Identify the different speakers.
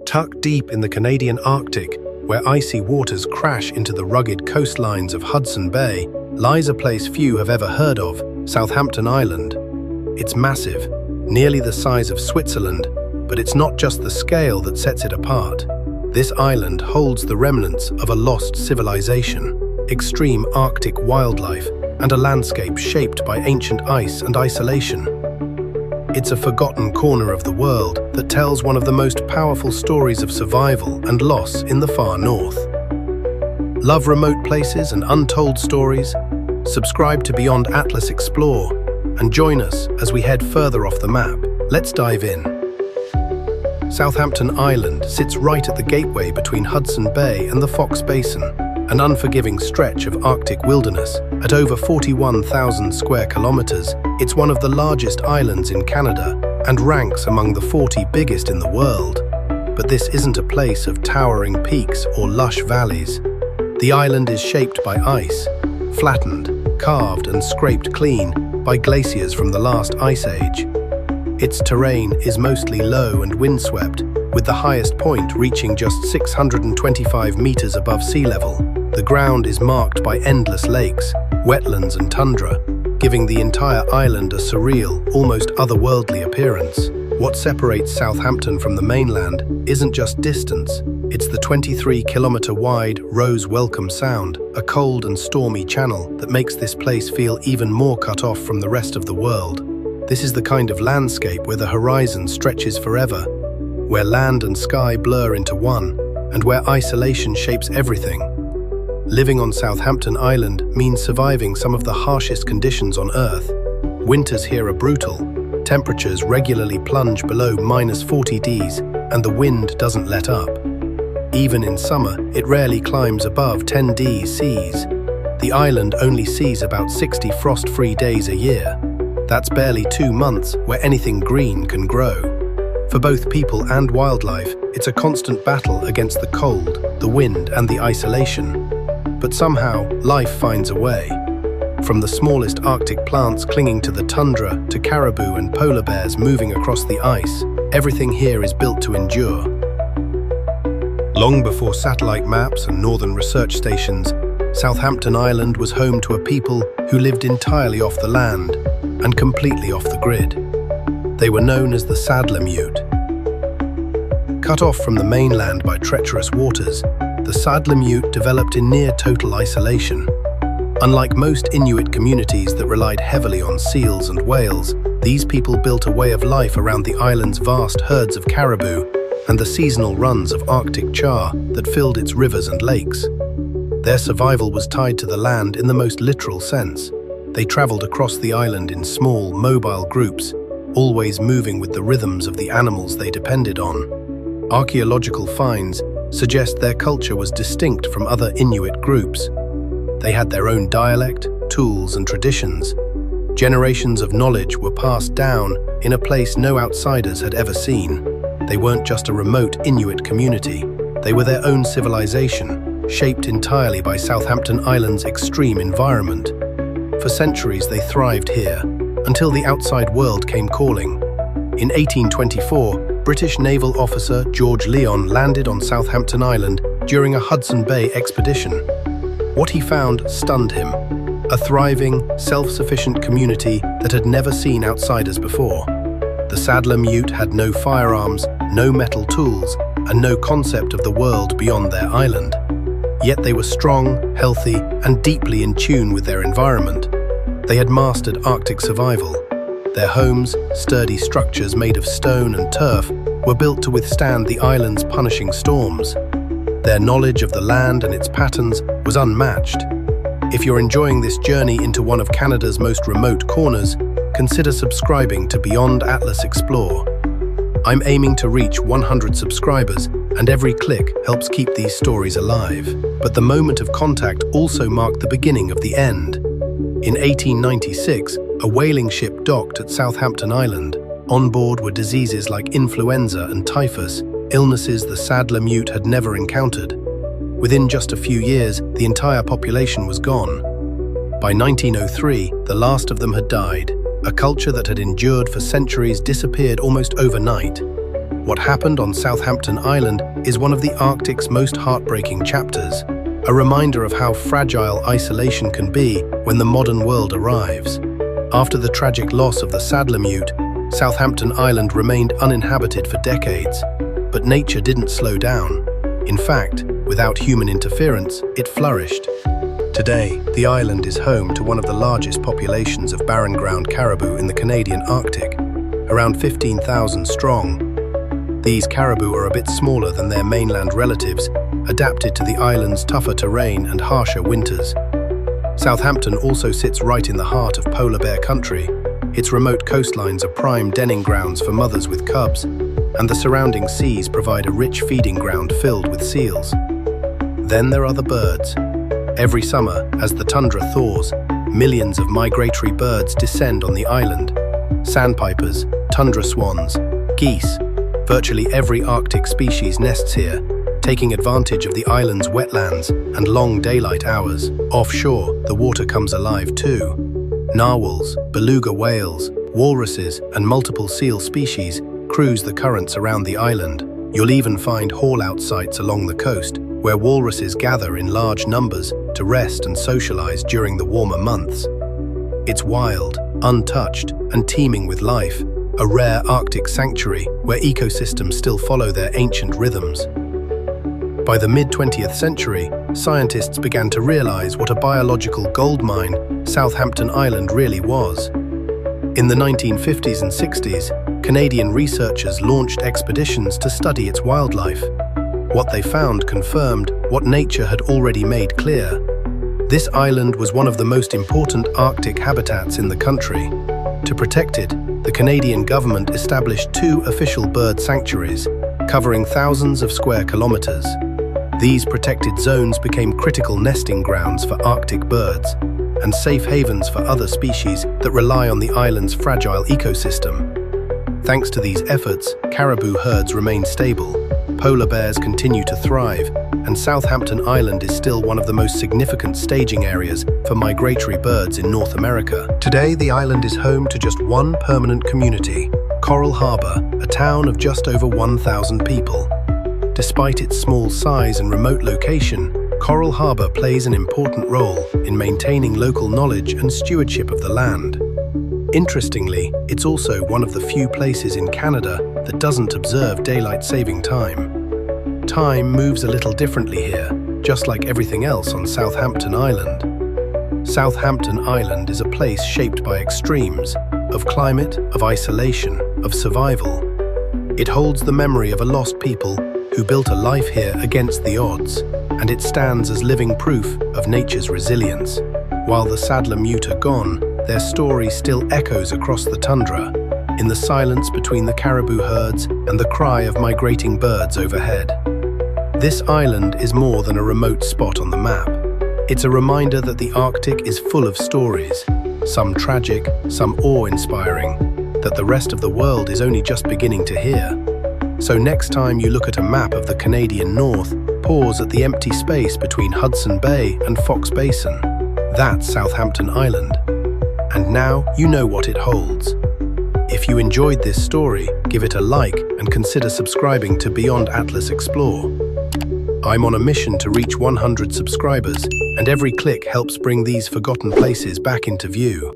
Speaker 1: Tucked deep in the Canadian Arctic, where icy waters crash into the rugged coastlines of Hudson Bay, lies a place few have ever heard of, Southampton Island. It's massive, nearly the size of Switzerland, but it's not just the scale that sets it apart. This island holds the remnants of a lost civilization, extreme Arctic wildlife, and a landscape shaped by ancient ice and isolation. It's a forgotten corner of the world that tells one of the most powerful stories of survival and loss in the far north. Love remote places and untold stories? Subscribe to Beyond Atlas Explore and join us as we head further off the map. Let's dive in. Southampton Island sits right at the gateway between Hudson Bay and the Fox Basin, an unforgiving stretch of Arctic wilderness. At over 41,000 square kilometers, it's one of the largest islands in Canada and ranks among the 40 biggest in the world. But this isn't a place of towering peaks or lush valleys. The island is shaped by ice, flattened, carved and scraped clean by glaciers from the last ice age. Its terrain is mostly low and windswept, with the highest point reaching just 625 meters above sea level. The ground is marked by endless lakes, wetlands and tundra, giving the entire island a surreal, almost otherworldly appearance. What separates Southampton from the mainland isn't just distance, it's the 23-kilometer-wide Rose Welcome Sound, a cold and stormy channel that makes this place feel even more cut off from the rest of the world. This is the kind of landscape where the horizon stretches forever, where land and sky blur into one, and where isolation shapes everything. Living on Southampton Island means surviving some of the harshest conditions on Earth. Winters here are brutal, temperatures regularly plunge below -40 degrees, and the wind doesn't let up. Even in summer, it rarely climbs above 10 degrees Celsius. The island only sees about 60 frost-free days a year. That's barely 2 months where anything green can grow. For both people and wildlife, it's a constant battle against the cold, the wind, and the isolation. But somehow, life finds a way. From the smallest Arctic plants clinging to the tundra to caribou and polar bears moving across the ice, everything here is built to endure. Long before satellite maps and northern research stations, Southampton Island was home to a people who lived entirely off the land and completely off the grid. They were known as the Sadlermiut. Cut off from the mainland by treacherous waters, the Sadlermiut developed in near-total isolation. Unlike most Inuit communities that relied heavily on seals and whales, these people built a way of life around the island's vast herds of caribou and the seasonal runs of Arctic char that filled its rivers and lakes. Their survival was tied to the land in the most literal sense. They traveled across the island in small, mobile groups, always moving with the rhythms of the animals they depended on. Archaeological finds suggest their culture was distinct from other Inuit groups. They had their own dialect, tools, and traditions. Generations of knowledge were passed down in a place no outsiders had ever seen. They weren't just a remote Inuit community. They were their own civilization, shaped entirely by Southampton Island's extreme environment. For centuries, they thrived here, until the outside world came calling. In 1824, British naval officer George Lyon landed on Southampton Island during a Hudson Bay expedition. What he found stunned him: a thriving, self-sufficient community that had never seen outsiders before. The Sadlermiut had no firearms, no metal tools, and no concept of the world beyond their island. Yet they were strong, healthy, and deeply in tune with their environment. They had mastered Arctic survival. Their homes, sturdy structures made of stone and turf, were built to withstand the island's punishing storms. Their knowledge of the land and its patterns was unmatched. If you're enjoying this journey into one of Canada's most remote corners, consider subscribing to Beyond Atlas Explore. I'm aiming to reach 100 subscribers, and every click helps keep these stories alive. But the moment of contact also marked the beginning of the end. In 1896, a whaling ship docked at Southampton Island. On board were diseases like influenza and typhus, illnesses the Sadlermiut had never encountered. Within just a few years, the entire population was gone. By 1903, the last of them had died. A culture that had endured for centuries disappeared almost overnight. What happened on Southampton Island is one of the Arctic's most heartbreaking chapters, a reminder of how fragile isolation can be when the modern world arrives. After the tragic loss of the Sadlermiut, Southampton Island remained uninhabited for decades, but nature didn't slow down. In fact, without human interference, it flourished. Today, the island is home to one of the largest populations of barren ground caribou in the Canadian Arctic, around 15,000 strong. These caribou are a bit smaller than their mainland relatives, adapted to the island's tougher terrain and harsher winters. Southampton also sits right in the heart of polar bear country. Its remote coastlines are prime denning grounds for mothers with cubs, and the surrounding seas provide a rich feeding ground filled with seals. Then there are the birds. Every summer, as the tundra thaws, millions of migratory birds descend on the island. Sandpipers, tundra swans, geese, virtually every Arctic species nests here, taking advantage of the island's wetlands and long daylight hours. Offshore, the water comes alive too. Narwhals, beluga whales, walruses, and multiple seal species cruise the currents around the island. You'll even find haul-out sites along the coast, where walruses gather in large numbers to rest and socialize during the warmer months. It's wild, untouched, and teeming with life, a rare Arctic sanctuary where ecosystems still follow their ancient rhythms. By the mid-20th century, scientists began to realize what a biological goldmine Southampton Island really was. In the 1950s and 60s, Canadian researchers launched expeditions to study its wildlife. What they found confirmed what nature had already made clear. This island was one of the most important Arctic habitats in the country. To protect it, the Canadian government established 2 official bird sanctuaries, covering thousands of square kilometers. These protected zones became critical nesting grounds for Arctic birds and safe havens for other species that rely on the island's fragile ecosystem. Thanks to these efforts, caribou herds remain stable, polar bears continue to thrive, and Southampton Island is still one of the most significant staging areas for migratory birds in North America. Today, the island is home to just one permanent community, Coral Harbour, a town of just over 1,000 people. Despite its small size and remote location, Coral Harbour plays an important role in maintaining local knowledge and stewardship of the land. Interestingly, it's also one of the few places in Canada that doesn't observe daylight saving time. Time moves a little differently here, just like everything else on Southampton Island. Southampton Island is a place shaped by extremes, of climate, of isolation, of survival. It holds the memory of a lost people who built a life here against the odds, and it stands as living proof of nature's resilience. While the Sadlermiut are gone, their story still echoes across the tundra, in the silence between the caribou herds and the cry of migrating birds overhead. This island is more than a remote spot on the map. It's a reminder that the Arctic is full of stories, some tragic, some awe-inspiring, that the rest of the world is only just beginning to hear. So next time you look at a map of the Canadian North, pause at the empty space between Hudson Bay and Fox Basin. That's Southampton Island. And now you know what it holds. If you enjoyed this story, give it a like and consider subscribing to Beyond Atlas Explore. I'm on a mission to reach 100 subscribers, and every click helps bring these forgotten places back into view.